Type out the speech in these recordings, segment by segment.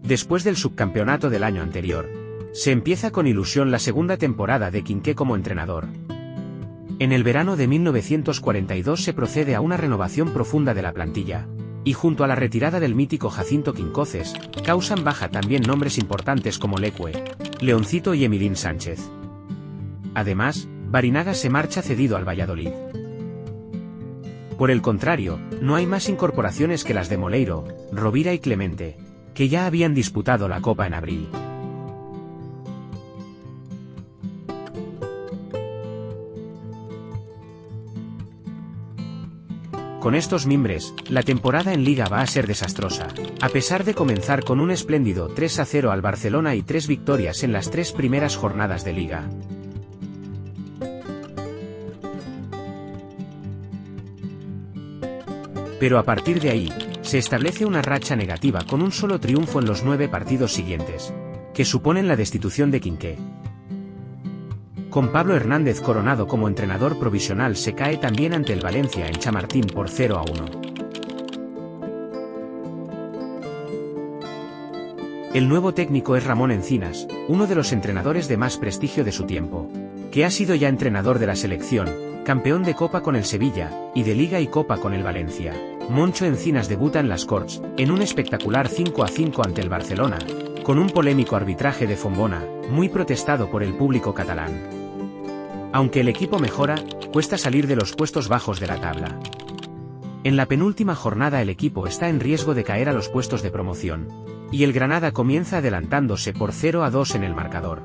Después del subcampeonato del año anterior, se empieza con ilusión la segunda temporada de Quinqué como entrenador. En el verano de 1942 se procede a una renovación profunda de la plantilla, y junto a la retirada del mítico Jacinto Quincoces, causan baja también nombres importantes como Lecue, Leoncito y Emilín Sánchez. Además, Barinaga se marcha cedido al Valladolid. Por el contrario, no hay más incorporaciones que las de Moleiro, Rovira y Clemente, que ya habían disputado la Copa en abril. Con estos mimbres, la temporada en Liga va a ser desastrosa, a pesar de comenzar con un espléndido 3-0 al Barcelona y 3 victorias en las 3 primeras jornadas de Liga. Pero a partir de ahí, se establece una racha negativa con un solo triunfo en los 9 partidos siguientes, que suponen la destitución de Quinqué. Con Pablo Hernández coronado como entrenador provisional se cae también ante el Valencia en Chamartín por 0-1. El nuevo técnico es Ramón Encinas, uno de los entrenadores de más prestigio de su tiempo, que ha sido ya entrenador de la selección, campeón de Copa con el Sevilla, y de Liga y Copa con el Valencia. Moncho Encinas debuta en las Corts, en un espectacular 5-5 ante el Barcelona, con un polémico arbitraje de Fombona, muy protestado por el público catalán. Aunque el equipo mejora, cuesta salir de los puestos bajos de la tabla. En la penúltima jornada el equipo está en riesgo de caer a los puestos de promoción, y el Granada comienza adelantándose por 0-2 en el marcador.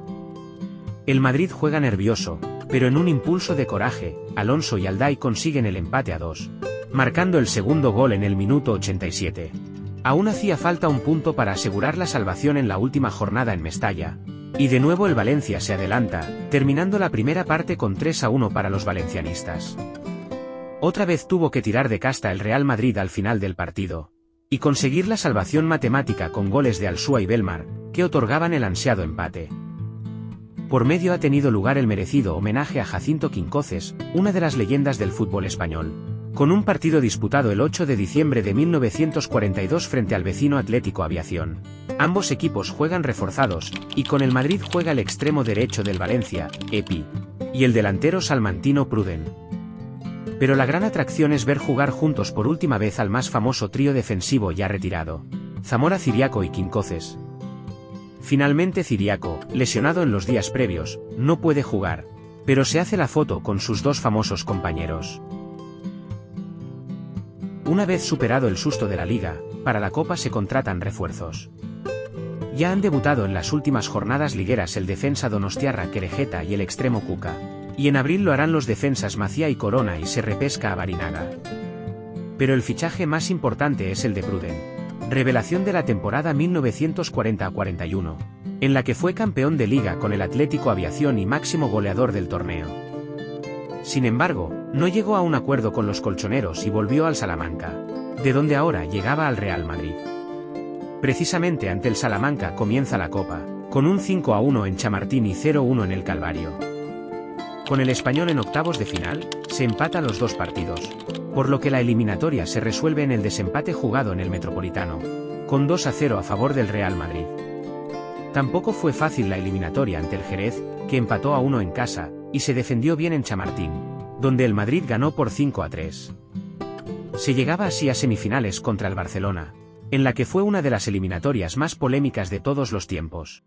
El Madrid juega nervioso, pero en un impulso de coraje, Alonso y Alday consiguen el empate a 2, marcando el segundo gol en el minuto 87. Aún hacía falta un punto para asegurar la salvación en la última jornada en Mestalla, y de nuevo el Valencia se adelanta, terminando la primera parte con 3-1 para los valencianistas. Otra vez tuvo que tirar de casta el Real Madrid al final del partido, y conseguir la salvación matemática con goles de Alsúa y Belmar, que otorgaban el ansiado empate. Por medio ha tenido lugar el merecido homenaje a Jacinto Quincoces, una de las leyendas del fútbol español, con un partido disputado el 8 de diciembre de 1942 frente al vecino Atlético Aviación. Ambos equipos juegan reforzados, y con el Madrid juega el extremo derecho del Valencia, Epi, y el delantero salmantino Pruden. Pero la gran atracción es ver jugar juntos por última vez al más famoso trío defensivo ya retirado, Zamora, Ciriaco y Quincoces. Finalmente Ciriaco, lesionado en los días previos, no puede jugar, pero se hace la foto con sus dos famosos compañeros. Una vez superado el susto de la Liga, para la Copa se contratan refuerzos. Ya han debutado en las últimas jornadas ligueras el defensa donostiarra Querejeta y el extremo Cuca, y en abril lo harán los defensas Macía y Corona y se repesca a Barinaga. Pero el fichaje más importante es el de Pruden, revelación de la temporada 1940-41, en la que fue campeón de Liga con el Atlético Aviación y máximo goleador del torneo. Sin embargo, no llegó a un acuerdo con los colchoneros y volvió al Salamanca, de donde ahora llegaba al Real Madrid. Precisamente ante el Salamanca comienza la Copa, con un 5-1 en Chamartín y 0-1 en el Calvario. Con el Español en octavos de final, se empatan los dos partidos, por lo que la eliminatoria se resuelve en el desempate jugado en el Metropolitano, con 2-0 a favor del Real Madrid. Tampoco fue fácil la eliminatoria ante el Jerez, que empató a 1 en casa, y se defendió bien en Chamartín, donde el Madrid ganó por 5-3. Se llegaba así a semifinales contra el Barcelona, en la que fue una de las eliminatorias más polémicas de todos los tiempos.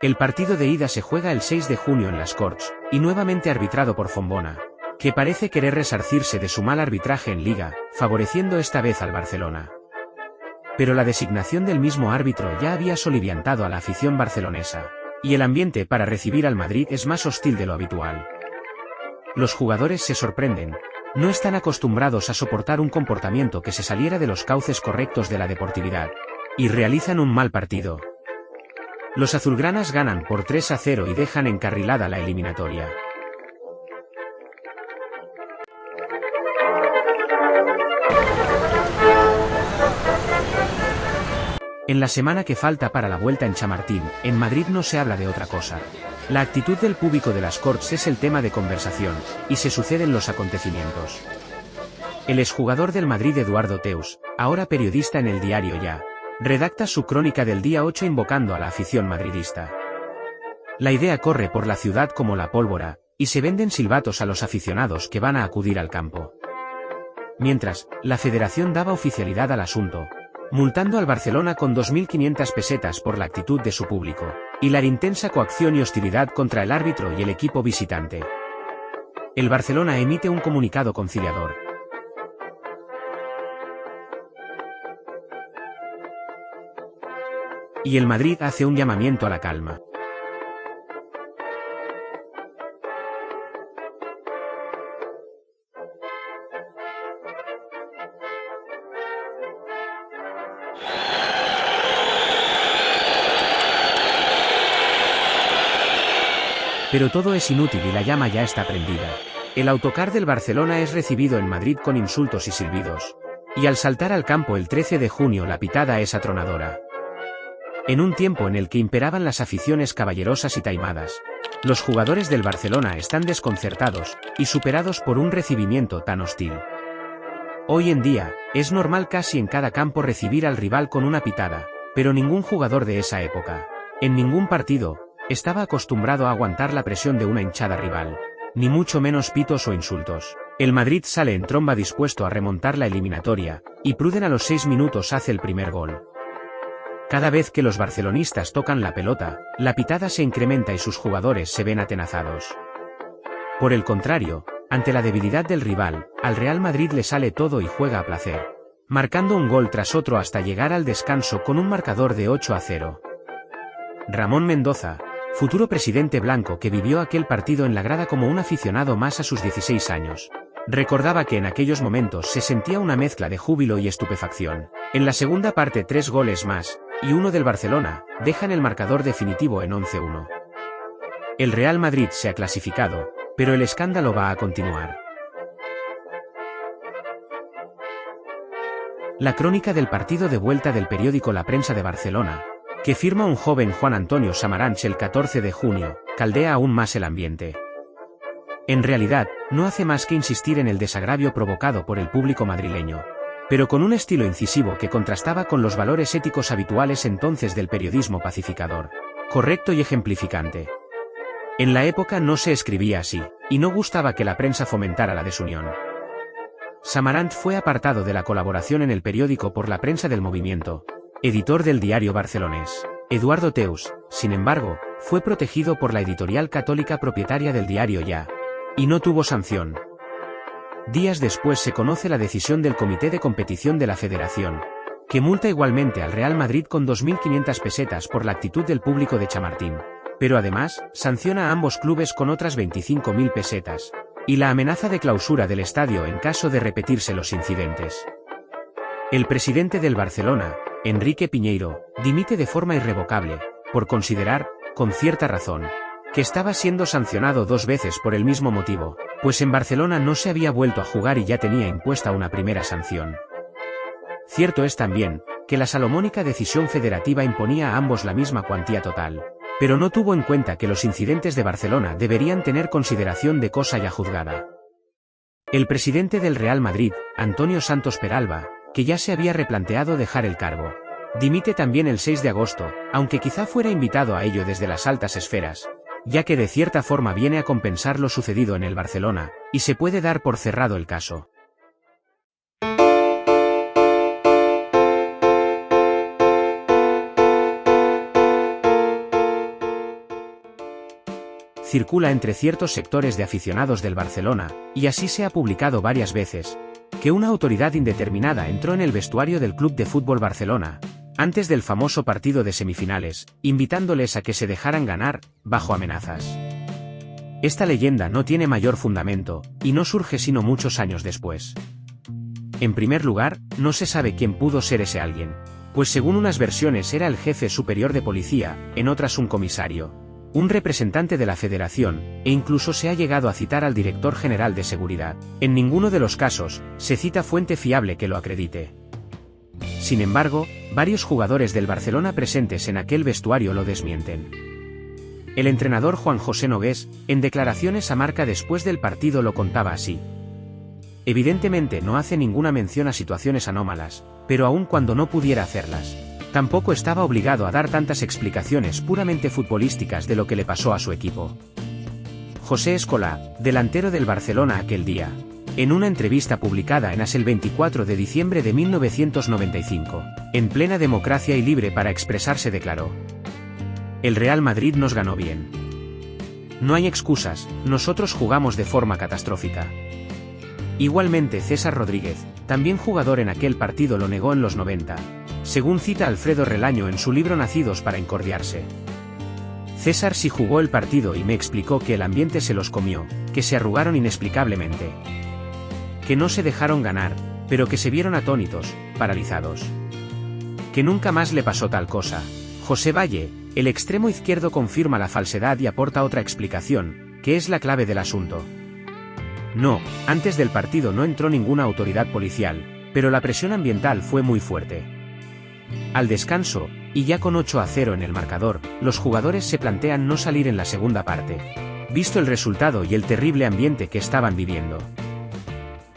El partido de ida se juega el 6 de junio en las Corts, y nuevamente arbitrado por Fombona, que parece querer resarcirse de su mal arbitraje en Liga, favoreciendo esta vez al Barcelona. Pero la designación del mismo árbitro ya había soliviantado a la afición barcelonesa, y el ambiente para recibir al Madrid es más hostil de lo habitual. Los jugadores se sorprenden, no están acostumbrados a soportar un comportamiento que se saliera de los cauces correctos de la deportividad, y realizan un mal partido. Los azulgranas ganan por 3-0 y dejan encarrilada la eliminatoria. En la semana que falta para la vuelta en Chamartín, en Madrid no se habla de otra cosa. La actitud del público de las Corts es el tema de conversación, y se suceden los acontecimientos. El exjugador del Madrid Eduardo Teus, ahora periodista en el diario Ya, redacta su crónica del día 8 invocando a la afición madridista. La idea corre por la ciudad como la pólvora, y se venden silbatos a los aficionados que van a acudir al campo. Mientras, la federación daba oficialidad al asunto, multando al Barcelona con 2.500 pesetas por la actitud de su público, y la intensa coacción y hostilidad contra el árbitro y el equipo visitante. El Barcelona emite un comunicado conciliador. Y el Madrid hace un llamamiento a la calma. Pero todo es inútil y la llama ya está prendida. El autocar del Barcelona es recibido en Madrid con insultos y silbidos. Y al saltar al campo el 13 de junio la pitada es atronadora. En un tiempo en el que imperaban las aficiones caballerosas y taimadas, los jugadores del Barcelona están desconcertados y superados por un recibimiento tan hostil. Hoy en día, es normal casi en cada campo recibir al rival con una pitada, pero ningún jugador de esa época, en ningún partido, estaba acostumbrado a aguantar la presión de una hinchada rival, ni mucho menos pitos o insultos. El Madrid sale en tromba dispuesto a remontar la eliminatoria, y Pruden a los 6 minutos hace el primer gol. Cada vez que los barcelonistas tocan la pelota, la pitada se incrementa y sus jugadores se ven atenazados. Por el contrario, ante la debilidad del rival, al Real Madrid le sale todo y juega a placer, marcando un gol tras otro hasta llegar al descanso con un marcador de 8-0. Ramón Mendoza, futuro presidente blanco que vivió aquel partido en la grada como un aficionado más a sus 16 años, recordaba que en aquellos momentos se sentía una mezcla de júbilo y estupefacción. En la segunda parte 3 goles más, y uno del Barcelona, dejan el marcador definitivo en 11-1. El Real Madrid se ha clasificado, pero el escándalo va a continuar. La crónica del partido de vuelta del periódico La Prensa de Barcelona, que firma un joven Juan Antonio Samaranch el 14 de junio, caldea aún más el ambiente. En realidad, no hace más que insistir en el desagravio provocado por el público madrileño, pero con un estilo incisivo que contrastaba con los valores éticos habituales entonces del periodismo pacificador, correcto y ejemplificante. En la época no se escribía así, y no gustaba que la prensa fomentara la desunión. Samaranch fue apartado de la colaboración en el periódico por la prensa del movimiento, editor del diario barcelonés. Eduardo Teus, sin embargo, fue protegido por la editorial católica propietaria del diario Ya, y no tuvo sanción. Días después se conoce la decisión del Comité de Competición de la Federación, que multa igualmente al Real Madrid con 2.500 pesetas por la actitud del público de Chamartín, pero además, sanciona a ambos clubes con otras 25.000 pesetas, y la amenaza de clausura del estadio en caso de repetirse los incidentes. El presidente del Barcelona, Enrique Piñeiro, dimite de forma irrevocable, por considerar, con cierta razón, que estaba siendo sancionado 2 veces por el mismo motivo, pues en Barcelona no se había vuelto a jugar y ya tenía impuesta una primera sanción. Cierto es también, que la salomónica decisión federativa imponía a ambos la misma cuantía total, pero no tuvo en cuenta que los incidentes de Barcelona deberían tener consideración de cosa ya juzgada. El presidente del Real Madrid, Antonio Santos Peralba, que ya se había replanteado dejar el cargo, dimite también el 6 de agosto, aunque quizá fuera invitado a ello desde las altas esferas, ya que de cierta forma viene a compensar lo sucedido en el Barcelona, y se puede dar por cerrado el caso. Circula entre ciertos sectores de aficionados del Barcelona, y así se ha publicado varias veces, que una autoridad indeterminada entró en el vestuario del Club de Fútbol Barcelona, antes del famoso partido de semifinales, invitándoles a que se dejaran ganar, bajo amenazas. Esta leyenda no tiene mayor fundamento, y no surge sino muchos años después. En primer lugar, no se sabe quién pudo ser ese alguien, pues según unas versiones era el jefe superior de policía, en otras un comisario, un representante de la Federación, e incluso se ha llegado a citar al director general de seguridad. En ninguno de los casos, se cita fuente fiable que lo acredite. Sin embargo, varios jugadores del Barcelona presentes en aquel vestuario lo desmienten. El entrenador Juan José Nogués, en declaraciones a Marca después del partido lo contaba así. Evidentemente no hace ninguna mención a situaciones anómalas, pero aun cuando no pudiera hacerlas, tampoco estaba obligado a dar tantas explicaciones puramente futbolísticas de lo que le pasó a su equipo. José Escolà, delantero del Barcelona aquel día, en una entrevista publicada en AS el 24 de diciembre de 1995, en plena democracia y libre para expresarse declaró: "El Real Madrid nos ganó bien. No hay excusas, nosotros jugamos de forma catastrófica". Igualmente César Rodríguez, también jugador en aquel partido, lo negó en los 90, según cita Alfredo Relaño en su libro Nacidos para Incordiarse. César sí jugó el partido y me explicó que el ambiente se los comió, que se arrugaron inexplicablemente, que no se dejaron ganar, pero que se vieron atónitos, paralizados. Que nunca más le pasó tal cosa. José Valle, el extremo izquierdo, confirma la falsedad y aporta otra explicación, que es la clave del asunto. No, antes del partido no entró ninguna autoridad policial, pero la presión ambiental fue muy fuerte. Al descanso, y ya con 8-0 en el marcador, los jugadores se plantean no salir en la segunda parte, visto el resultado y el terrible ambiente que estaban viviendo.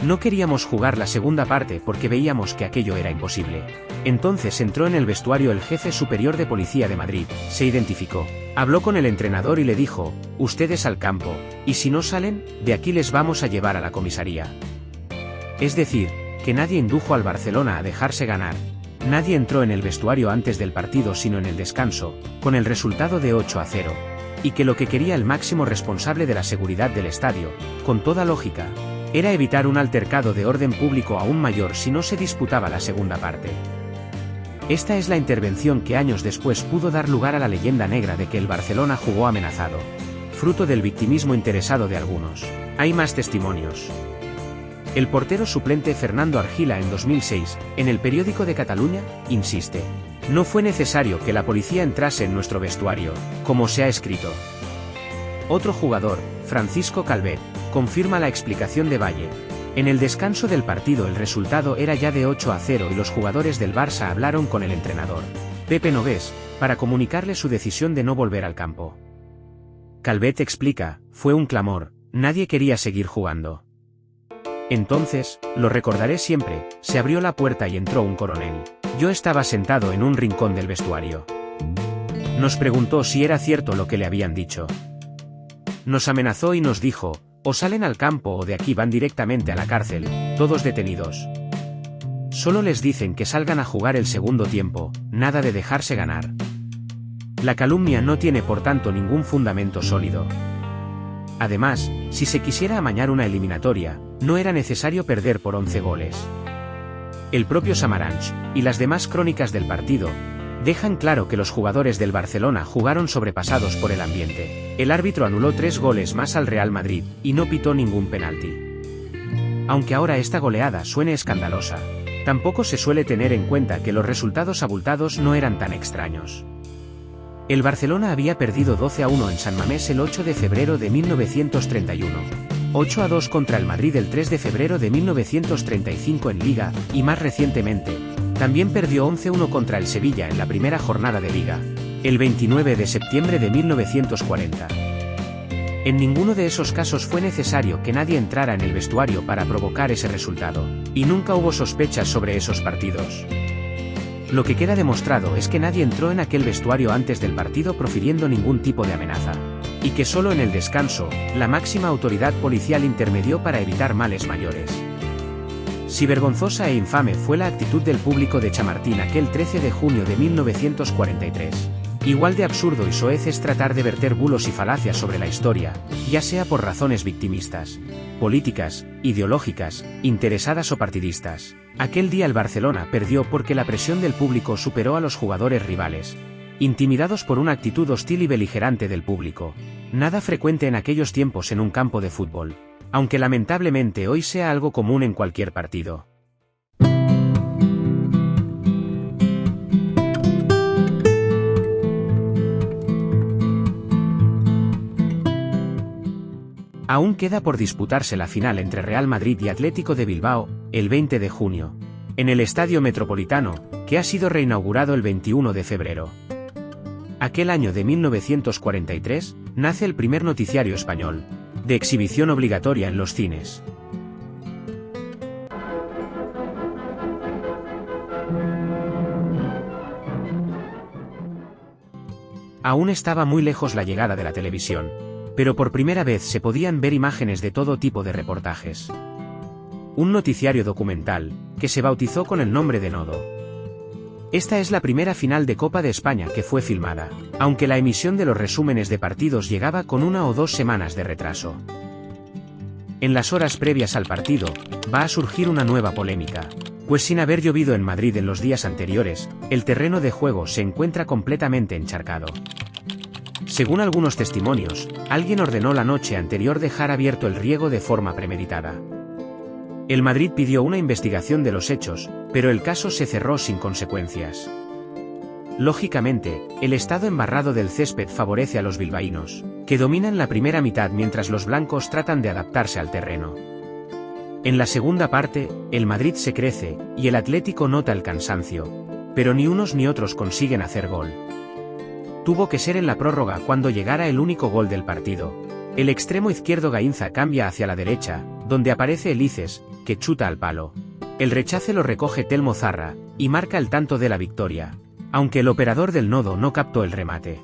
No queríamos jugar la segunda parte porque veíamos que aquello era imposible. Entonces entró en el vestuario el jefe superior de policía de Madrid, se identificó, habló con el entrenador y le dijo: "Ustedes al campo, y si no salen, de aquí les vamos a llevar a la comisaría". Es decir, que nadie indujo al Barcelona a dejarse ganar. Nadie entró en el vestuario antes del partido sino en el descanso, con el resultado de 8-0. Y que lo que quería el máximo responsable de la seguridad del estadio, con toda lógica, era evitar un altercado de orden público aún mayor si no se disputaba la segunda parte. Esta es la intervención que años después pudo dar lugar a la leyenda negra de que el Barcelona jugó amenazado, fruto del victimismo interesado de algunos. Hay más testimonios. El portero suplente Fernando Argila en 2006, en El Periódico de Cataluña, insiste: "No fue necesario que la policía entrase en nuestro vestuario, como se ha escrito". Otro jugador, Francisco Calvet, confirma la explicación de Valle. En el descanso del partido el resultado era ya de 8-0 y los jugadores del Barça hablaron con el entrenador, Pepe Nogués, para comunicarle su decisión de no volver al campo. Calvet explica: "Fue un clamor, nadie quería seguir jugando. Entonces, lo recordaré siempre, se abrió la puerta y entró un coronel. Yo estaba sentado en un rincón del vestuario. Nos preguntó si era cierto lo que le habían dicho. Nos amenazó y nos dijo: o salen al campo o de aquí van directamente a la cárcel, todos detenidos. Solo les dicen que salgan a jugar el segundo tiempo, nada de dejarse ganar". La calumnia no tiene por tanto ningún fundamento sólido. Además, si se quisiera amañar una eliminatoria, no era necesario perder por 11 goles. El propio Samaranch, y las demás crónicas del partido, dejan claro que los jugadores del Barcelona jugaron sobrepasados por el ambiente. El árbitro anuló 3 goles más al Real Madrid, y no pitó ningún penalti. Aunque ahora esta goleada suene escandalosa, tampoco se suele tener en cuenta que los resultados abultados no eran tan extraños. El Barcelona había perdido 12-1 en San Mamés el 8 de febrero de 1931, 8-2 contra el Madrid el 3 de febrero de 1935 en Liga, y más recientemente, también perdió 11-1 contra el Sevilla en la primera jornada de Liga, el 29 de septiembre de 1940. En ninguno de esos casos fue necesario que nadie entrara en el vestuario para provocar ese resultado, y nunca hubo sospechas sobre esos partidos. Lo que queda demostrado es que nadie entró en aquel vestuario antes del partido profiriendo ningún tipo de amenaza, y que solo en el descanso, la máxima autoridad policial intermedió para evitar males mayores. Si vergonzosa e infame fue la actitud del público de Chamartín aquel 13 de junio de 1943, igual de absurdo y soez es tratar de verter bulos y falacias sobre la historia, ya sea por razones victimistas, políticas, ideológicas, interesadas o partidistas. Aquel día el Barcelona perdió porque la presión del público superó a los jugadores rivales, intimidados por una actitud hostil y beligerante del público, nada frecuente en aquellos tiempos en un campo de fútbol, aunque lamentablemente hoy sea algo común en cualquier partido. Aún queda por disputarse la final entre Real Madrid y Atlético de Bilbao, el 20 de junio. en el Estadio Metropolitano, que ha sido reinaugurado el 21 de febrero. Aquel año de 1943, nace el primer noticiario español, de exhibición obligatoria en los cines. Aún estaba muy lejos la llegada de la televisión, pero por primera vez se podían ver imágenes de todo tipo de reportajes. Un noticiario documental, que se bautizó con el nombre de Nodo. Esta es la primera final de Copa de España que fue filmada, aunque la emisión de los resúmenes de partidos llegaba con 1 o 2 semanas de retraso. En las horas previas al partido, va a surgir una nueva polémica, pues sin haber llovido en Madrid en los días anteriores, el terreno de juego se encuentra completamente encharcado. Según algunos testimonios, alguien ordenó la noche anterior dejar abierto el riego de forma premeditada. El Madrid pidió una investigación de los hechos, pero el caso se cerró sin consecuencias. Lógicamente, el estado embarrado del césped favorece a los bilbaínos, que dominan la primera mitad mientras los blancos tratan de adaptarse al terreno. En la segunda parte, el Madrid se crece, y el Atlético nota el cansancio, pero ni unos ni otros consiguen hacer gol. Tuvo que ser en la prórroga cuando llegara el único gol del partido. El extremo izquierdo Gainza cambia hacia la derecha, donde aparece Elices, que chuta al palo. El rechace lo recoge Telmo Zarra, y marca el tanto de la victoria, aunque el operador del Nodo no captó el remate.